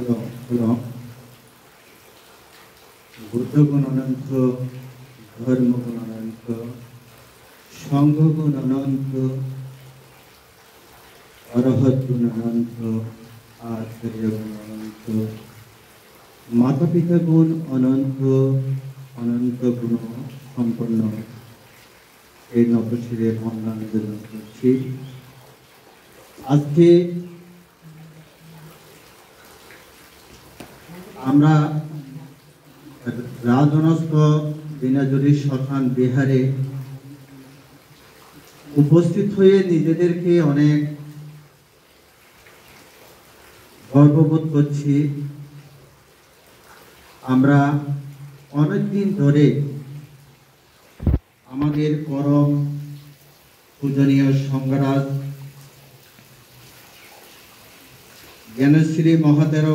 হলো হলো বুদ্ধগুণ অনন্ত, ধর্মগুণ অনন্ত, সংঘগুণ অনন্ত, অরহৎ গুণ অনন্ত, আচার্য গুণ অনন্ত, মাতা পিতা গুণ অনন্ত, অনন্ত গুণ সম্পন্ন এই নবশিরের বন্দনা নিবেদন করছি। আজকে আমরা রাজনস্থ দিনাজুরি শ্মশান বিহারে উপস্থিত হয়ে নিজেদেরকে অনেক গর্ববোধ করছি। আমরা অনেকদিন ধরে আমাদের পরম পূজনীয় সংঘরাজ জ্ঞানশ্রী মহাদেব